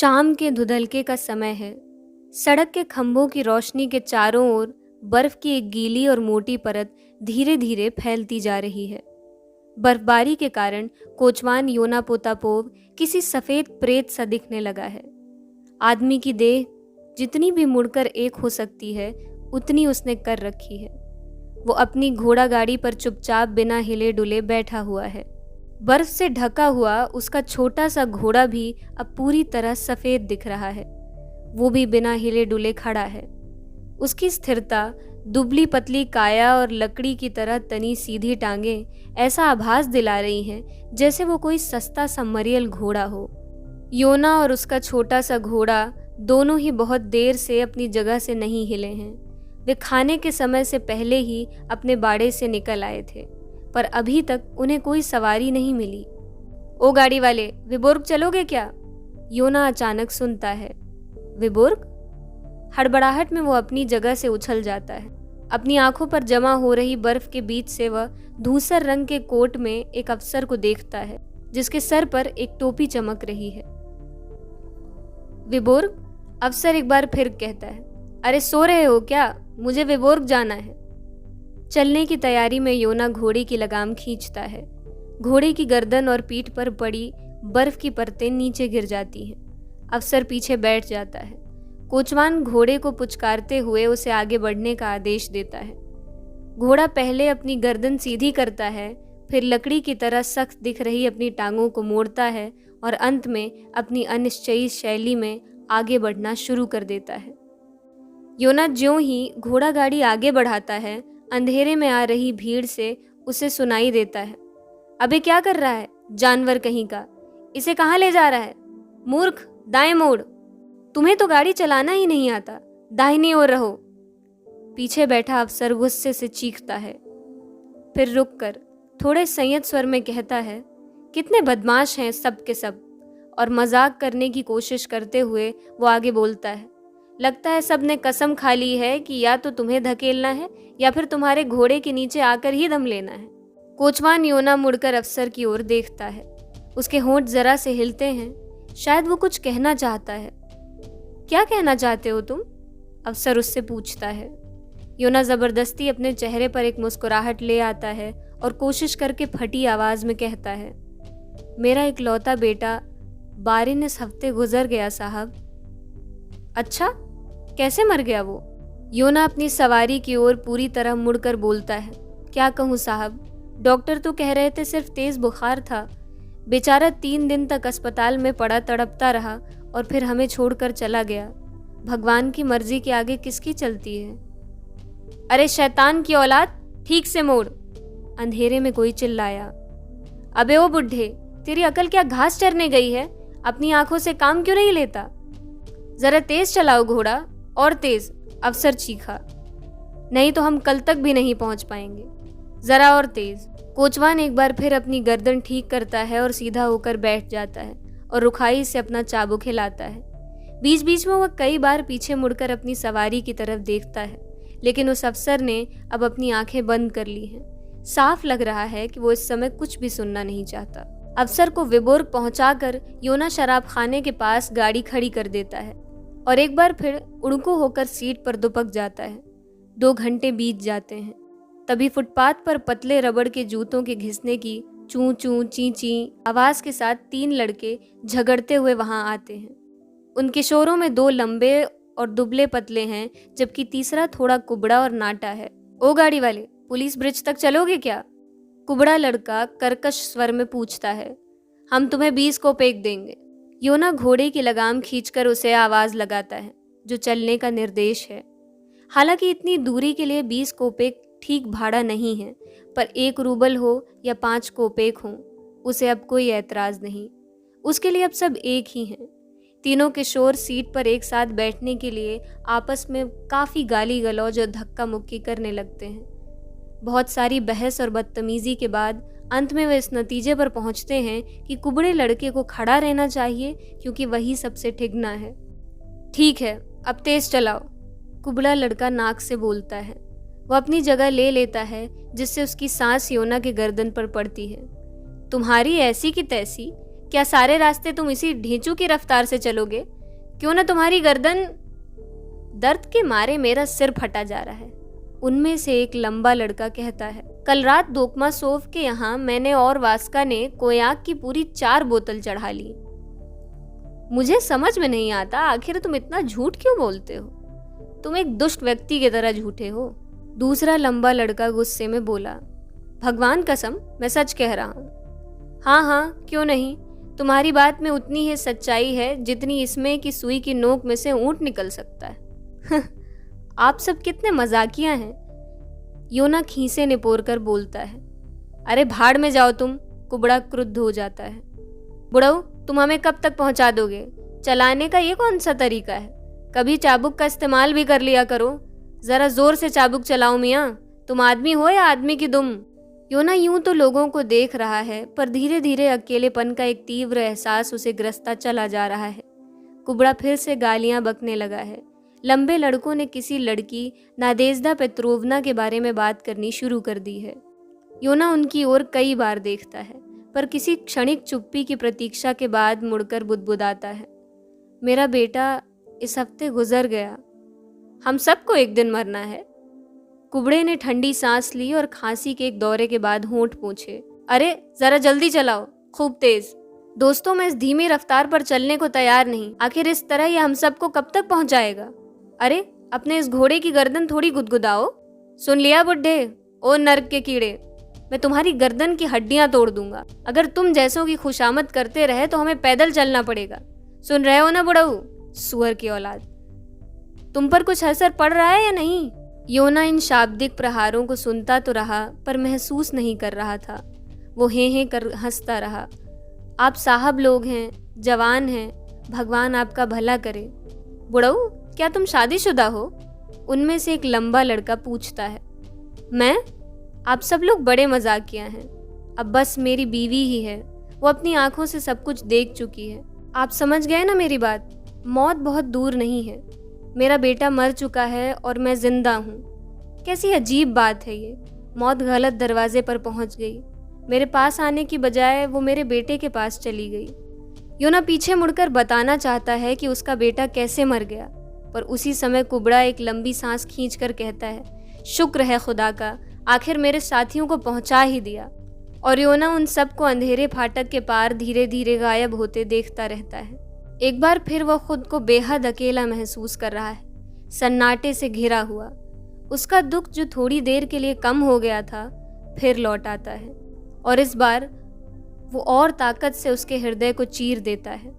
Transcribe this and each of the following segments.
शाम के धुंधलके का समय है। सड़क के खंभों की रोशनी के चारों ओर बर्फ की एक गीली और मोटी परत धीरे धीरे फैलती जा रही है। बर्फबारी के कारण कोचवान योना पोतापोव किसी सफेद प्रेत सा दिखने लगा है। आदमी की देह जितनी भी मुड़कर एक हो सकती है उतनी उसने कर रखी है। वो अपनी घोड़ा गाड़ी पर चुपचाप बिना हिले डुले बैठा हुआ है। बर्फ से ढका हुआ उसका छोटा सा घोड़ा भी अब पूरी तरह सफेद दिख रहा है। वो भी बिना हिले डुले खड़ा है। उसकी स्थिरता, दुबली पतली काया और लकड़ी की तरह तनी सीधी टांगें ऐसा आभास दिला रही हैं जैसे वो कोई सस्ता सा मरियल घोड़ा हो। योना और उसका छोटा सा घोड़ा दोनों ही बहुत देर से अपनी जगह से नहीं हिले हैं। वे खाने के समय से पहले ही अपने बाड़े से निकल आए थे, पर अभी तक उन्हें कोई सवारी नहीं मिली। ओ गाड़ी वाले, विबोर्ग चलोगे क्या? योना अचानक सुनता है। विबोर्ग? हड़बड़ाहट में वो अपनी जगह से उछल जाता है। अपनी आंखों पर जमा हो रही बर्फ के बीच से वह धूसर रंग के कोट में एक अफसर को देखता है जिसके सर पर एक टोपी चमक रही है। विबोर्ग? अफसर एक बार फिर कहता है। अरे सो रहे हो क्या? मुझे विबोर्ग जाना है। चलने की तैयारी में योना घोड़े की लगाम खींचता है। घोड़े की गर्दन और पीठ पर पड़ी बर्फ की परतें नीचे गिर जाती हैं। अफसर पीछे बैठ जाता है। कोचवान घोड़े को पुचकारते हुए उसे आगे बढ़ने का आदेश देता है। घोड़ा पहले अपनी गर्दन सीधी करता है, फिर लकड़ी की तरह सख्त दिख रही अपनी टांगों को मोड़ता है और अंत में अपनी अनिश्चयी शैली में आगे बढ़ना शुरू कर देता है। योना ज्यों ही घोड़ा गाड़ी आगे बढ़ाता है, अंधेरे में आ रही भीड़ से उसे सुनाई देता है। अबे क्या कर रहा है, जानवर कहीं का? इसे कहाँ ले जा रहा है? मूर्ख, दाएं मोड़। तुम्हें तो गाड़ी चलाना ही नहीं आता, दाहिनी ओर रहो। पीछे बैठा अफसर गुस्से से चीखता है, फिर रुककर थोड़े संयत स्वर में कहता है, कितने बदमाश हैं सब के सब। और मजाक करने की कोशिश करते हुए वो आगे बोलता है, लगता है सब ने कसम खा ली है कि या तो तुम्हें धकेलना है या फिर तुम्हारे घोड़े के नीचे आकर ही दम लेना है। कोचवान योना मुड़कर अफसर की ओर देखता है। उसके होंठ जरा से हिलते हैं, शायद वो कुछ कहना चाहता है। क्या कहना चाहते हो तुम? अफसर उससे पूछता है। योना जबरदस्ती अपने चेहरे पर एक मुस्कुराहट ले आता है और कोशिश करके फटी आवाज में कहता है, मेरा इकलौता बेटा बारिन इस हफ्ते गुजर गया साहब। अच्छा, कैसे मर गया वो? योना अपनी सवारी की ओर पूरी तरह मुड़कर बोलता है, क्या कहूँ साहब, डॉक्टर तो कह रहे थे सिर्फ तेज बुखार था। बेचारा 3 दिन तक अस्पताल में पड़ा तड़पता रहा और फिर हमें छोड़कर चला गया। भगवान की मर्जी के आगे किसकी चलती है? अरे शैतान की औलाद, ठीक से मोड़। अंधेरे में कोई चिल्लाया। अबे ओ बुढ़े, तेरी अकल क्या घास चरने गई है? अपनी आंखों से काम क्यों नहीं लेता? जरा तेज चलाओ घोड़ा, और तेज। अफसर चीखा। नहीं तो हम कल तक भी नहीं पहुंच पाएंगे। जरा और तेज। कोचवान एक बार फिर अपनी गर्दन ठीक करता है और सीधा होकर बैठ जाता है और रुखाई से अपना चाबुक हिलाता है। बीच बीच में वह कई बार पीछे मुड़कर अपनी सवारी की तरफ देखता है, लेकिन उस अफसर ने अब अपनी आंखें बंद कर ली हैं। साफ लग रहा है कि वो इस समय कुछ भी सुनना नहीं चाहता। अफसर को विबोर्ग पहुंचाकर योना शराब खाने के पास गाड़ी खड़ी कर देता है और एक बार फिर उड़को होकर सीट पर दुपक जाता है। 2 घंटे बीत जाते हैं। तभी फुटपाथ पर पतले रबड़ के जूतों के घिसने की चूं चूं ची ची आवाज के साथ 3 लड़के झगड़ते हुए वहां आते हैं। उन किशोरों में 2 लंबे और दुबले पतले हैं, जबकि तीसरा थोड़ा कुबड़ा और नाटा है। ओ गाड़ी वाले, पुलिस ब्रिज तक चलोगे क्या? कुबड़ा लड़का कर्कश स्वर में पूछता है। हम तुम्हें 20 कोपेक देंगे। योना घोड़े की लगाम खींचकर उसे आवाज लगाता है, जो चलने का निर्देश है। हालांकि इतनी दूरी के लिए 20 कोपेक ठीक भाड़ा नहीं है, पर 1 रूबल हो या 5 कोपेक हो, उसे अब कोई ऐतराज नहीं। उसके लिए अब सब एक ही हैं। तीनों किशोर सीट पर एक साथ बैठने के लिए आपस में काफ़ी गाली गलौज और धक्का मुक्की करने लगते हैं। बहुत सारी बहस और बदतमीजी के बाद अंत में वे इस नतीजे पर पहुंचते हैं कि कुबड़े लड़के को खड़ा रहना चाहिए, क्योंकि वही सबसे ठिगना है। ठीक है, अब तेज चलाओ, कुबड़ा लड़का नाक से बोलता है। वह अपनी जगह ले लेता है, जिससे उसकी सांस योना के गर्दन पर पड़ती है। तुम्हारी ऐसी की तैसी, क्या सारे रास्ते तुम इसी ढेंचू की रफ्तार से चलोगे? क्यों ना तुम्हारी गर्दन। दर्द के मारे मेरा सिर फटा जा रहा है, उनमें से एक लंबा लड़का कहता है। कल रात दोकमासोव के यहाँ मैंने और वास्का ने कोयाक की पूरी 4 बोतल चढ़ा ली। मुझे समझ में नहीं आता आखिर तुम इतना झूठ क्यों बोलते हो? तुम एक दुष्ट व्यक्ति की तरह झूठे हो। दूसरा लंबा लड़का गुस्से में बोला, भगवान कसम मैं सच कह रहा हूँ। हाँ हाँ क्यों नहीं, तुम्हारी बात में उतनी ही सच्चाई है जितनी इसमें कि सुई की नोक में से ऊंट निकल सकता है। आप सब कितने मजाकिया हैं, योना खीसे निपोर कर बोलता है। अरे भाड़ में जाओ तुम, कुबड़ा क्रुद्ध हो जाता है। बुढ़ऊ तुम हमें कब तक पहुंचा दोगे? चलाने का ये कौन सा तरीका है? कभी चाबुक का इस्तेमाल भी कर लिया करो। जरा जोर से चाबुक चलाओ मियाँ, तुम आदमी हो या आदमी की दुम? योना यूं तो लोगों को देख रहा है, पर धीरे धीरे अकेलेपन का एक तीव्र एहसास उसे ग्रसता चला जा रहा है। कुबड़ा फिर से गालियां बकने लगा है। लंबे लड़कों ने किसी लड़की नादेज़्दा पेत्रोवना के बारे में बात करनी शुरू कर दी है। योना उनकी ओर कई बार देखता है, पर किसी क्षणिक चुप्पी की प्रतीक्षा के बाद मुड़कर बुदबुदाता है। मेरा बेटा इस हफ्ते गुजर गया। हम सबको एक दिन मरना है। कुबड़े ने ठंडी सांस ली और खांसी के एक दौरे के बाद होंठ पूछे, अरे जरा जल्दी चलाओ, खूब तेज। दोस्तों मैं इस धीमी रफ्तार पर चलने को तैयार नहीं। आखिर इस तरह ये हम सबको कब तक पहुंचाएगा? अरे अपने इस घोड़े की गर्दन थोड़ी गुदगुदाओ। सुन लिया बुड्ढे, ओ नर्क के कीड़े, मैं तुम्हारी गर्दन की हड्डियां तोड़ दूंगा। अगर तुम जैसों की खुशामद करते रहे तो हमें पैदल चलना पड़ेगा। सुन रहे हो ना बुढ़ऊ, सुअर की औलाद? तुम पर कुछ असर पड़ रहा है या नहीं? योना इन शाब्दिक प्रहारों को सुनता तो रहा, पर महसूस नहीं कर रहा था। वो हे कर हंसता रहा। आप साहब लोग हैं, जवान हैं, भगवान आपका भला करे। बुढ़ऊ क्या तुम शादीशुदा हो? उनमें से एक लंबा लड़का पूछता है। मैं? आप सब लोग बड़े मजाकिया हैं। अब बस मेरी बीवी ही है, वो अपनी आंखों से सब कुछ देख चुकी है। आप समझ गए ना मेरी बात? मौत बहुत दूर नहीं है। मेरा बेटा मर चुका है और मैं जिंदा हूँ। कैसी अजीब बात है ये। मौत गलत दरवाजे पर पहुंच गई। मेरे पास आने की बजाय वो मेरे बेटे के पास चली गई। योना पीछे मुड़कर बताना चाहता है कि उसका बेटा कैसे मर गया, पर उसी समय कुबड़ा एक लंबी सांस खींचकर कहता है, शुक्र है खुदा का, आखिर मेरे साथियों को पहुंचा ही दिया। और योना उन सबको अंधेरे फाटक के पार धीरे धीरे गायब होते देखता रहता है। एक बार फिर वह खुद को बेहद अकेला महसूस कर रहा है, सन्नाटे से घिरा हुआ। उसका दुख जो थोड़ी देर के लिए कम हो गया था फिर लौट आता है, और इस बार वो और ताकत से उसके हृदय को चीर देता है।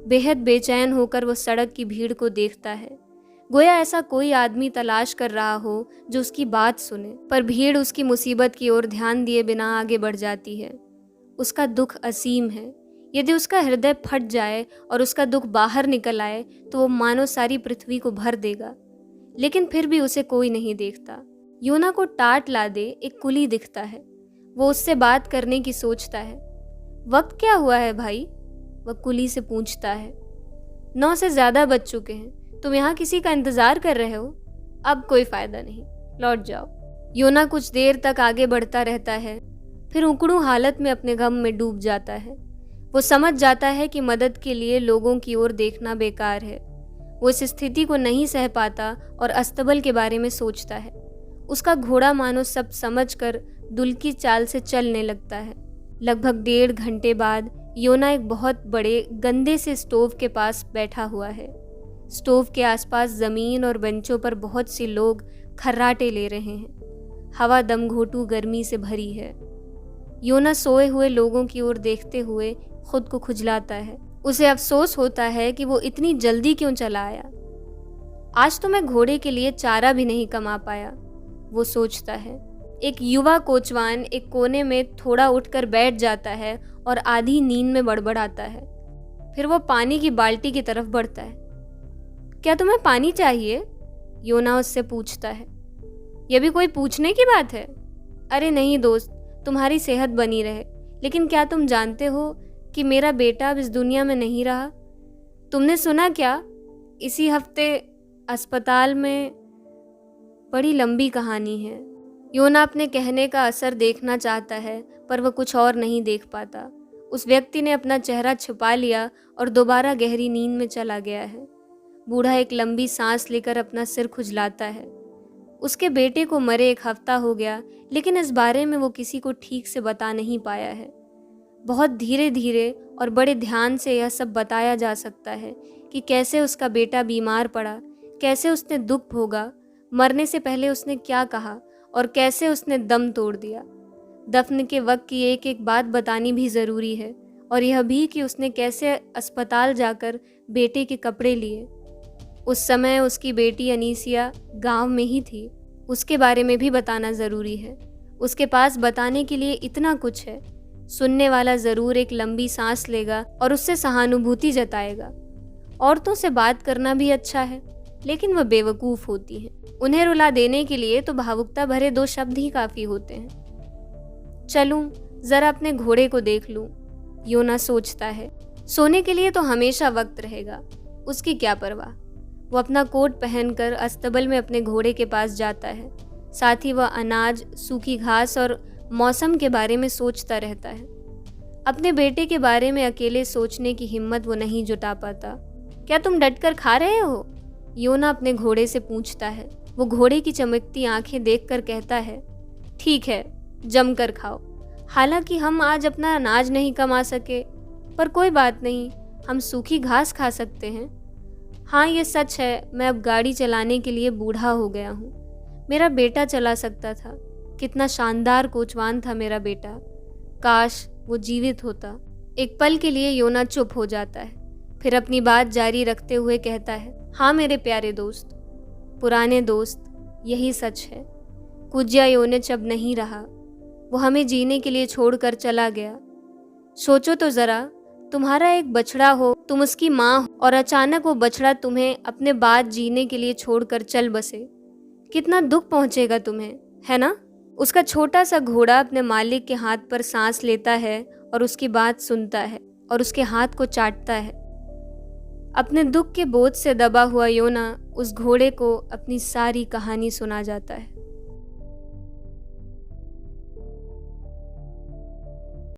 बेहद बेचैन होकर वो सड़क की भीड़ को देखता है, गोया ऐसा कोई आदमी तलाश कर रहा हो जो उसकी बात सुने, पर भीड़ उसकी मुसीबत की ओर ध्यान दिए बिना आगे बढ़ जाती है। उसका दुख असीम है। यदि उसका हृदय फट जाए और उसका दुख बाहर निकल आए तो वो मानो सारी पृथ्वी को भर देगा, लेकिन फिर भी उसे कोई नहीं देखता। योना को टाट ला दे एक कुली दिखता है। वो उससे बात करने की सोचता है। वक्त क्या हुआ है भाई? वह कुली से पूछता है। 9 से ज्यादा बज चुके हैं, तुम यहाँ किसी का इंतजार कर रहे हो? अब कोई फायदा नहीं, लौट जाओ। योना कुछ देर तक आगे बढ़ता रहता है, फिर उकड़ू हालत में अपने गम में डूब जाता है। वो समझ जाता है कि मदद के लिए लोगों की ओर देखना बेकार है। वो इस स्थिति को नहीं सह पाता और अस्तबल के बारे में सोचता है। उसका घोड़ा मानो सब समझकर दुल्की चाल से चलने लगता है। लगभग 1.5 घंटे बाद योना एक बहुत बड़े गंदे से स्टोव के पास बैठा हुआ है। स्टोव के आसपास जमीन और बेंचों पर बहुत से लोग खर्राटे ले रहे हैं। हवा दमघोटू गर्मी से भरी है। योना सोए हुए लोगों की ओर देखते हुए खुद को खुजलाता है। उसे अफसोस होता है कि वो इतनी जल्दी क्यों चला आया। आज तो मैं घोड़े के लिए चारा भी नहीं कमा पाया, वो सोचता है। एक युवा कोचवान एक कोने में थोड़ा उठकर बैठ जाता है और आधी नींद में बड़बड़ाता है। फिर वो पानी की बाल्टी की तरफ बढ़ता है। क्या तुम्हें पानी चाहिए? योना उससे पूछता है। यह भी कोई पूछने की बात है? अरे नहीं दोस्त, तुम्हारी सेहत बनी रहे। लेकिन क्या तुम जानते हो कि मेरा बेटा अब इस दुनिया में नहीं रहा? तुमने सुना क्या? इसी हफ्ते अस्पताल में। बड़ी लंबी कहानी है। योना अपने कहने का असर देखना चाहता है, पर वह कुछ और नहीं देख पाता। उस व्यक्ति ने अपना चेहरा छुपा लिया और दोबारा गहरी नींद में चला गया है। बूढ़ा एक लंबी सांस लेकर अपना सिर खुजलाता है। उसके बेटे को मरे 1 हफ्ता हो गया, लेकिन इस बारे में वो किसी को ठीक से बता नहीं पाया है। बहुत धीरे धीरे और बड़े ध्यान से यह सब बताया जा सकता है कि कैसे उसका बेटा बीमार पड़ा, कैसे उसने दुख भोगा, मरने से पहले उसने क्या कहा और कैसे उसने दम तोड़ दिया। दफन के वक्त की एक एक बात बतानी भी ज़रूरी है, और यह भी कि उसने कैसे अस्पताल जाकर बेटे के कपड़े लिए। उस समय उसकी बेटी अनीसिया गांव में ही थी, उसके बारे में भी बताना ज़रूरी है। उसके पास बताने के लिए इतना कुछ है। सुनने वाला ज़रूर एक लंबी सांस लेगा और उससे सहानुभूति जताएगा। औरतों से बात करना भी अच्छा है, लेकिन वह बेवकूफ़ होती हैं। उन्हें रुला देने के लिए तो भावुकता भरे 2 शब्द ही काफ़ी होते हैं। चलूं, ज़रा अपने घोड़े को देख लूं, योना सोचता है। सोने के लिए तो हमेशा वक्त रहेगा, उसकी क्या परवाह। वो अपना कोट पहनकर अस्तबल में अपने घोड़े के पास जाता है। साथ ही वह अनाज, सूखी घास और मौसम के बारे में सोचता रहता है। अपने बेटे के बारे में अकेले सोचने की हिम्मत वो नहीं जुटा पाता। क्या तुम डटकर खा रहे हो? योना अपने घोड़े से पूछता है। वो घोड़े की चमकती आंखें देखकर कहता है, ठीक है, जमकर खाओ। हालांकि हम आज अपना अनाज नहीं कमा सके, पर कोई बात नहीं, हम सूखी घास खा सकते हैं। हाँ, ये सच है, मैं अब गाड़ी चलाने के लिए बूढ़ा हो गया हूँ। मेरा बेटा चला सकता था। कितना शानदार कोचवान था मेरा बेटा। काश वो जीवित होता। एक पल के लिए योना चुप हो जाता है, फिर अपनी बात जारी रखते हुए कहता है, हाँ मेरे प्यारे दोस्त, पुराने दोस्त, यही सच है। कुज्या योनिच अब नहीं रहा। वो हमें जीने के लिए छोड़कर चला गया। सोचो तो ज़रा, तुम्हारा एक बछड़ा हो, तुम उसकी माँ हो, और अचानक वो बछड़ा तुम्हें अपने बाद जीने के लिए छोड़कर चल बसे। कितना दुख पहुँचेगा तुम्हें, है ना? उसका छोटा सा घोड़ा अपने मालिक के हाथ पर सांस लेता है और उसकी बात सुनता है और उसके हाथ को चाटता है। अपने दुख के बोझ से दबा हुआ योना उस घोड़े को अपनी सारी कहानी सुना जाता है।